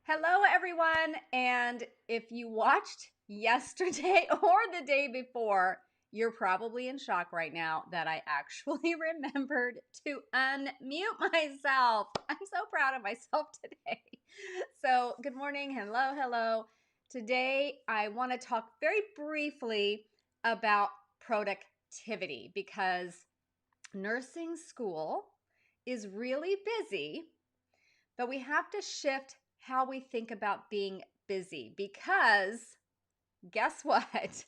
Hello, everyone. And if you watched yesterday or the day before, you're probably in shock right now that I actually remembered to unmute myself. I'm so proud of myself today. So, good morning. Hello. Today, I want to talk very briefly about productivity because nursing school is really busy, but we have to shift how we think about being busy because guess what?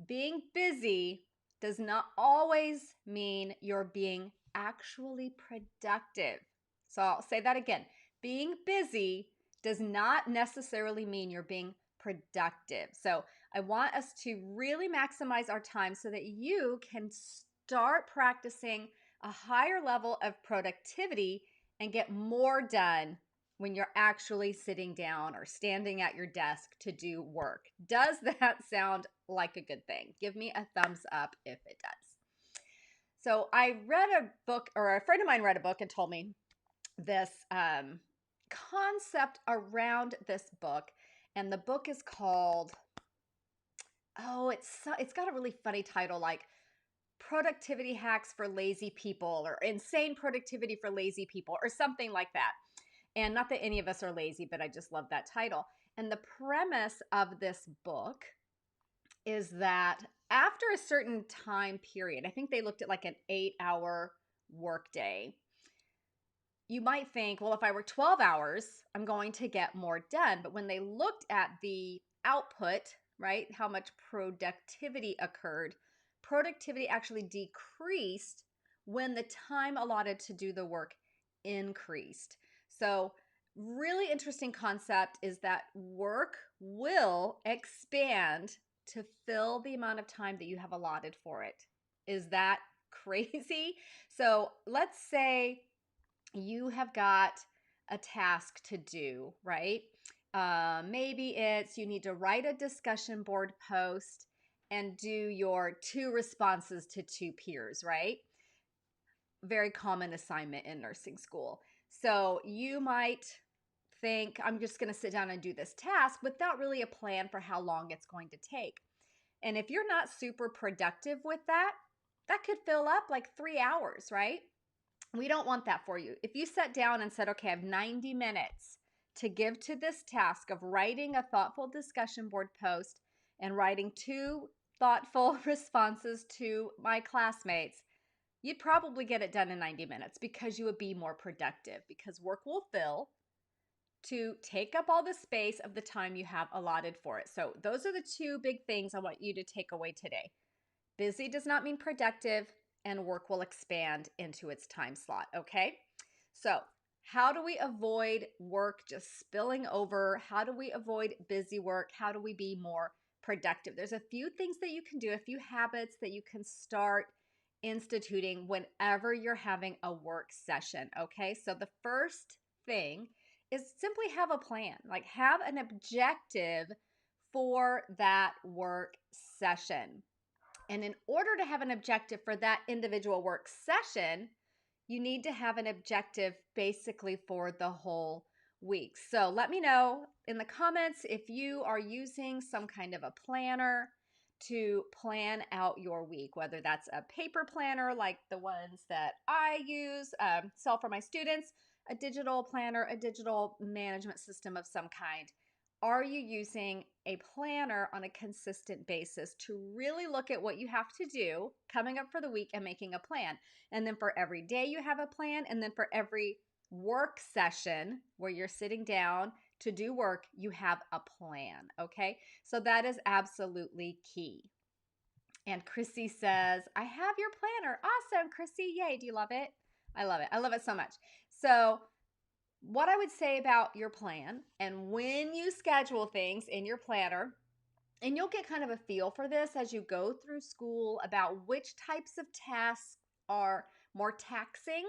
Being busy does not always mean you're being actually productive. So I'll say that again. Being busy does not necessarily mean you're being productive. So I want us to really maximize our time so that you can start practicing a higher level of productivity and get more done when you're actually sitting down or standing at your desk to do work. Does that sound like a good thing? Give me a thumbs up if it does. So I read a book, or a friend of mine read a book and told me this concept around this book. And the book is called, it's got a really funny title like Productivity Hacks for Lazy People or Insane Productivity for Lazy People or something like that. And not that any of us are lazy, but I just love that title. And the premise of this book is that after a certain time period, I think they looked at like an 8-hour workday. You might think, well, if I work 12 hours, I'm going to get more done. But when they looked at the output, right, how much productivity occurred, productivity actually decreased when the time allotted to do the work increased. So, really interesting concept is that work will expand to fill the amount of time that you have allotted for it. Is that crazy? So, let's say you have got a task to do, right? Maybe it's you need to write a discussion board post and do your 2 responses to 2 peers, right? Very common assignment in nursing school. So you might think, I'm just going to sit down and do this task without really a plan for how long it's going to take. And if you're not super productive with that, that could fill up like 3 hours, right? We don't want that for you. If you sat down and said, okay, I have 90 minutes to give to this task of writing a thoughtful discussion board post and writing 2 thoughtful responses to my classmates, you'd probably get it done in 90 minutes because you would be more productive because work will fill to take up all the space of the time you have allotted for it. So those are the 2 big things I want you to take away today. Busy does not mean productive, and work will expand into its time slot, okay? So how do we avoid work just spilling over? How do we avoid busy work? How do we be more productive? There's a few things that you can do, a few habits that you can start instituting whenever you're having a work session, okay? So the first thing is simply have a plan, like have an objective for that work session. And in order to have an objective for that individual work session, you need to have an objective basically for the whole week. So let me know in the comments if you are using some kind of a planner to plan out your week, whether that's a paper planner like the ones that I use, sell for my students, a digital planner, a digital management system of some kind. Are you using a planner on a consistent basis to really look at what you have to do coming up for the week and making a plan? And then for every day you have a plan, and then for every work session where you're sitting down to do work, you have a plan, okay? So that is absolutely key. And Chrissy says, I have your planner. Awesome, Chrissy. Yay. Do you love it? I love it. I love it so much. So what I would say about your plan and when you schedule things in your planner, and you'll get kind of a feel for this as you go through school about which types of tasks are more taxing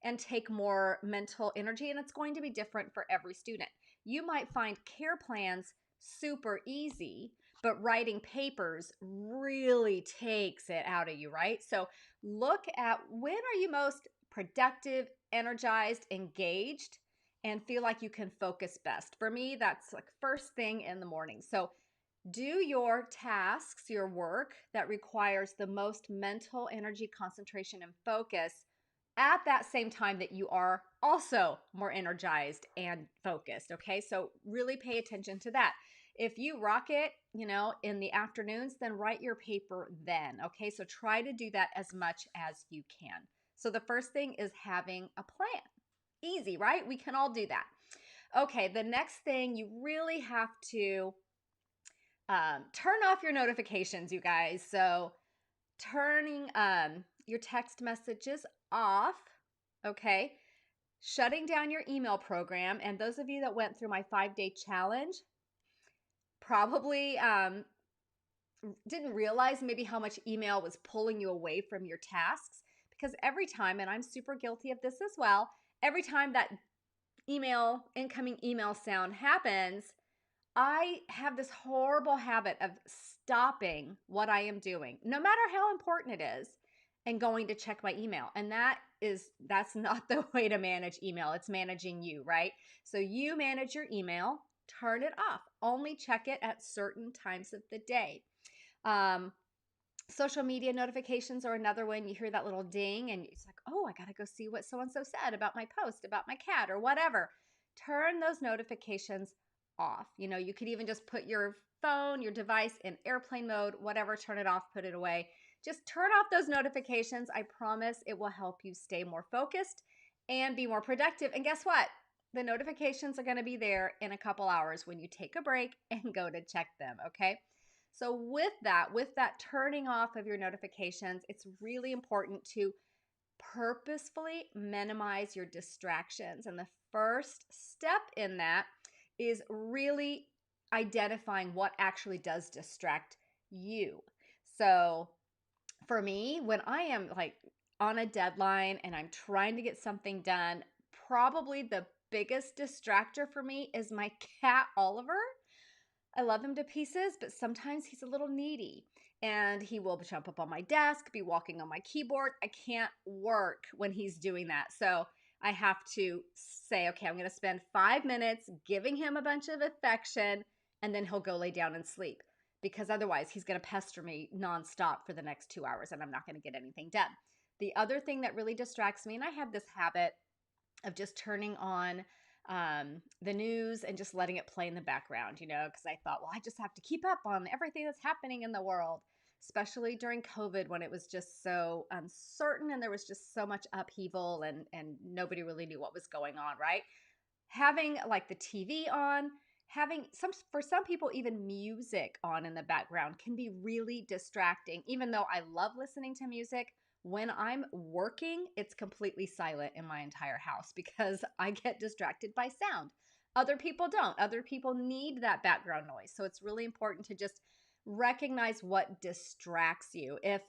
and take more mental energy, and it's going to be different for every student. You might find care plans super easy, but writing papers really takes it out of you, right? So look at when are you most productive, energized, engaged, and feel like you can focus best. For me, that's like first thing in the morning. So do your tasks, your work that requires the most mental energy, concentration, and focus at that same time that you are also more energized and focused. Okay. So really pay attention to that. If you rock it, in the afternoons, then write your paper then. Okay. So try to do that as much as you can. So the first thing is having a plan. Easy, right? We can all do that. Okay. The next thing, you really have to turn off your notifications, you guys. So turning your text messages off, okay? Shutting down your email program. And those of you that went through my 5-day challenge probably didn't realize maybe how much email was pulling you away from your tasks. Because every time, and I'm super guilty of this as well, every time that incoming email sound happens, I have this horrible habit of stopping what I am doing, no matter how important it is, and going to check my email. And that's not the way to manage email. It's managing you, right? So you manage your email, turn it off. Only check it at certain times of the day. Social media notifications are another one. You hear that little ding and it's like, oh, I got to go see what so-and-so said about my post, about my cat or whatever. Turn those notifications off. You could even just put your phone, your device in airplane mode, whatever, turn it off, put it away. Just turn off those notifications. I promise it will help you stay more focused and be more productive. And guess what? The notifications are going to be there in a couple hours when you take a break and go to check them, okay? So with that turning off of your notifications, it's really important to purposefully minimize your distractions. And the first step in that is really identifying what actually does distract you. So for me, when I am like on a deadline and I'm trying to get something done, probably the biggest distractor for me is my cat, Oliver. I love him to pieces, but sometimes he's a little needy and he will jump up on my desk, be walking on my keyboard. I can't work when he's doing that. So I have to say, okay, I'm going to spend 5 minutes giving him a bunch of affection and then he'll go lay down and sleep, because otherwise he's going to pester me nonstop for the next 2 hours and I'm not going to get anything done. The other thing that really distracts me, and I have this habit of just turning on the news and just letting it play in the background, because I thought, well, I just have to keep up on everything that's happening in the world, especially during COVID when it was just so uncertain and there was just so much upheaval and nobody really knew what was going on, right? Having like the TV on, for some people, even music on in the background can be really distracting. Even though I love listening to music, when I'm working, it's completely silent in my entire house because I get distracted by sound. Other people don't. Other people need that background noise. So it's really important to just recognize what distracts you. If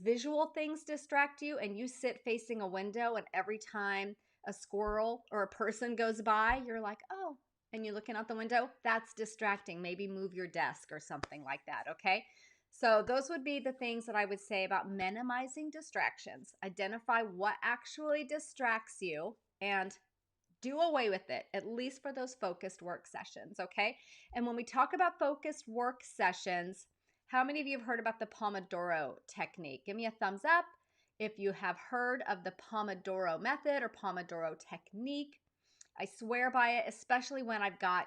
visual things distract you and you sit facing a window and every time a squirrel or a person goes by, you're like, oh, and you're looking out the window, that's distracting. Maybe move your desk or something like that, okay? So those would be the things that I would say about minimizing distractions. Identify what actually distracts you and do away with it, at least for those focused work sessions, okay? And when we talk about focused work sessions, how many of you have heard about the Pomodoro technique? Give me a thumbs up if you have heard of the Pomodoro method or Pomodoro technique. I swear by it, especially when I've got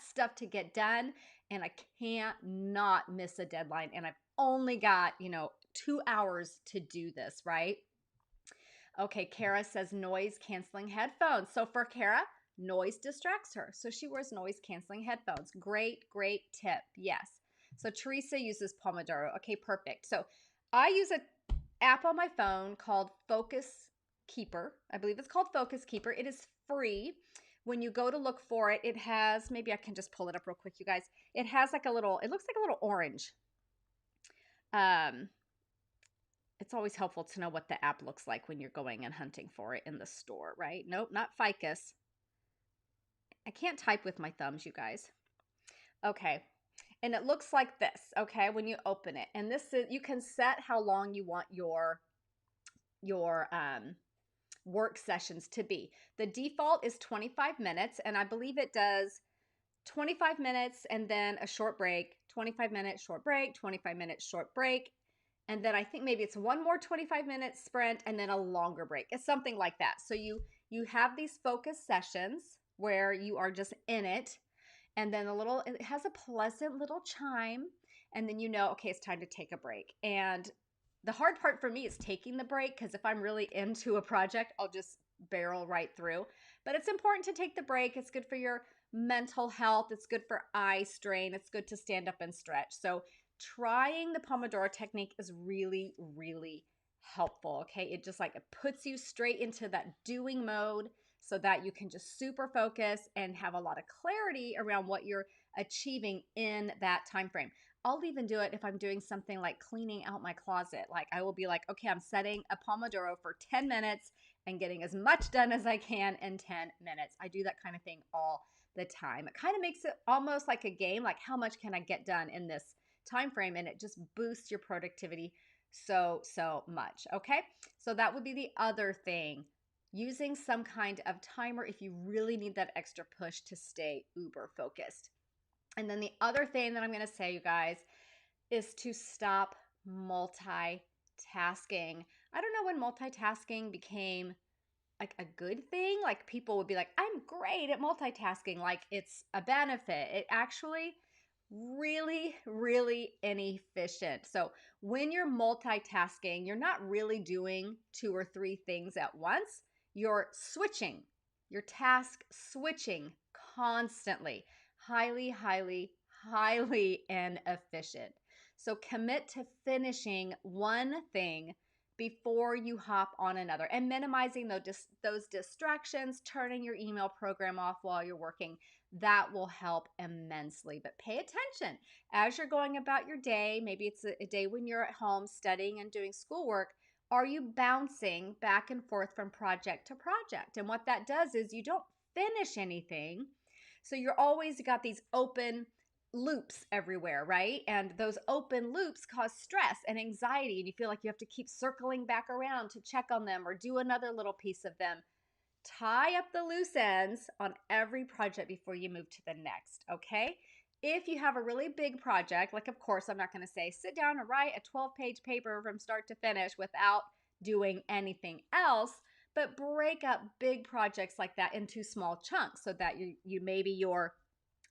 stuff to get done and I can't not miss a deadline and I've only got, 2 hours to do this, right? Okay, Kara says noise canceling headphones. So for Kara, noise distracts her. So she wears noise canceling headphones. Great, great tip. Yes. So Teresa uses Pomodoro. Okay, perfect. So I use an app on my phone called Focus Keeper. I believe it's called Focus Keeper. It is free. When you go to look for it, it has, maybe I can just pull it up real quick, you guys. It has like it looks like a little orange. It's always helpful to know what the app looks like when you're going and hunting for it in the store, right? Nope, not ficus. I can't type with my thumbs, you guys. Okay. And it looks like this, okay, when you open it. And this is, you can set how long you want your work sessions to be. The default is 25 minutes, and I believe it does 25 minutes and then a short break, 25 minutes, short break, 25 minutes, short break. And then I think maybe it's one more 25-minute sprint and then a longer break. It's something like that. So you have these focus sessions where you are just in it. And then it has a pleasant little chime. And then okay, it's time to take a break. And the hard part for me is taking the break, because if I'm really into a project, I'll just barrel right through. But it's important to take the break. It's good for your mental health. It's good for eye strain. It's good to stand up and stretch. So trying the Pomodoro technique is really, really helpful. Okay. It just it puts you straight into that doing mode so that you can just super focus and have a lot of clarity around what you're achieving in that time frame. I'll even do it if I'm doing something like cleaning out my closet. I will be okay, I'm setting a Pomodoro for 10 minutes and getting as much done as I can in 10 minutes. I do that kind of thing all the time. It kind of makes it almost like a game, how much can I get done in this time frame, and it just boosts your productivity so much. Okay, so that would be the other thing, using some kind of timer if you really need that extra push to stay uber focused. And then the other thing that I'm going to say, you guys, is to stop multitasking. I don't know when multitasking became a good thing. People would be I'm great at multitasking, it's a benefit. It actually really, really inefficient. So when you're multitasking, you're not really doing 2 or 3 things at once. You're switching, your task switching constantly. Highly, highly, highly inefficient. So commit to finishing one thing before you hop on another, and minimizing those distractions, turning your email program off while you're working. That will help immensely. But pay attention as you're going about your day. Maybe it's a day when you're at home studying and doing schoolwork. Are you bouncing back and forth from project to project? And what that does is you don't finish anything. So you're always got these open loops everywhere, right? And those open loops cause stress and anxiety, and you feel like you have to keep circling back around to check on them or do another little piece of them. Tie up the loose ends on every project before you move to the next, okay? If you have a really big project, of course, I'm not going to say sit down and write a 12-page paper from start to finish without doing anything else, but break up big projects like that into small chunks so that you maybe your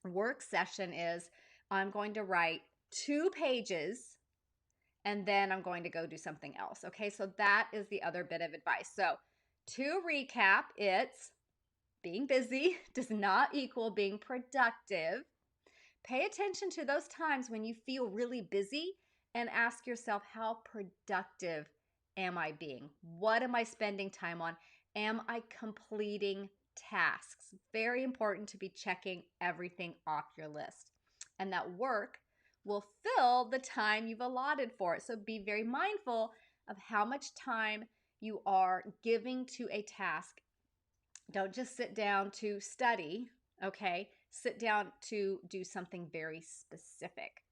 work session is, I'm going to write 2 pages and then I'm going to go do something else. Okay, so that is the other bit of advice. So to recap, it's being busy does not equal being productive. Pay attention to those times when you feel really busy and ask yourself, how productive am I being? What am I spending time on? Am I completing tasks? Very important to be checking everything off your list. And that work will fill the time you've allotted for it. So be very mindful of how much time you are giving to a task. Don't just sit down to study, okay? Sit down to do something very specific.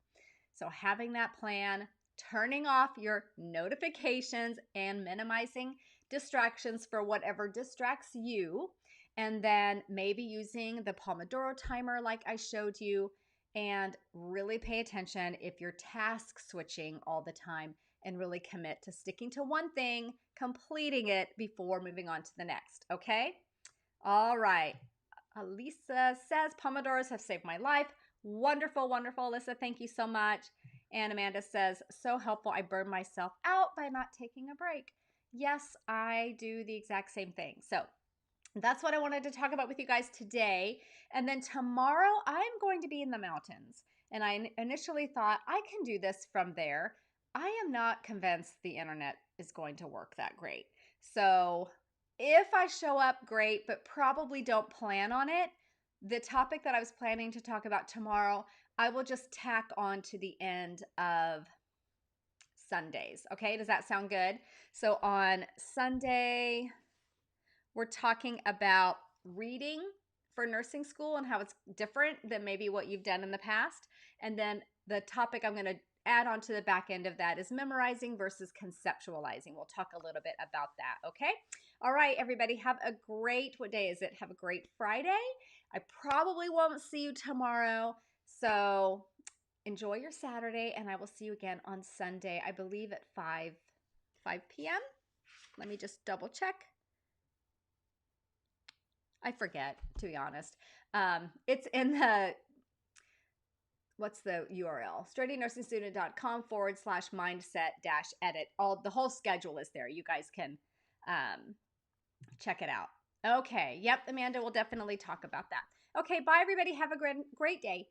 So having that plan, turning off your notifications and minimizing distractions for whatever distracts you, and then maybe using the Pomodoro timer like I showed you, and really pay attention if you're task switching all the time, and really commit to sticking to one thing, completing it before moving on to the next, okay? All right. Alisa says, Pomodoros have saved my life. Wonderful, wonderful, Alyssa. Thank you so much. And Amanda says, so helpful. I burn myself out by not taking a break. Yes, I do the exact same thing. So that's what I wanted to talk about with you guys today. And then tomorrow, I'm going to be in the mountains. And I initially thought I can do this from there. I am not convinced the internet is going to work that great. So if I show up, great, but probably don't plan on it. The topic that I was planning to talk about tomorrow, I will just tack on to the end of Sundays. Okay, does that sound good? So on Sunday, we're talking about reading for nursing school and how it's different than maybe what you've done in the past. And then the topic I'm going to add on to the back end of that is memorizing versus conceptualizing. We'll talk a little bit about that, okay? All right, everybody, have a great, what day is it? Have a great Friday. I probably won't see you tomorrow. So enjoy your Saturday, and I will see you again on Sunday, I believe at 5 p.m. Let me just double check. I forget, to be honest. It's in the, what's the URL? StraightyNursingStudent.com/mindset-edit. The whole schedule is there. You guys can check it out. Okay. Yep, Amanda will definitely talk about that. Okay, bye everybody. Have a great day.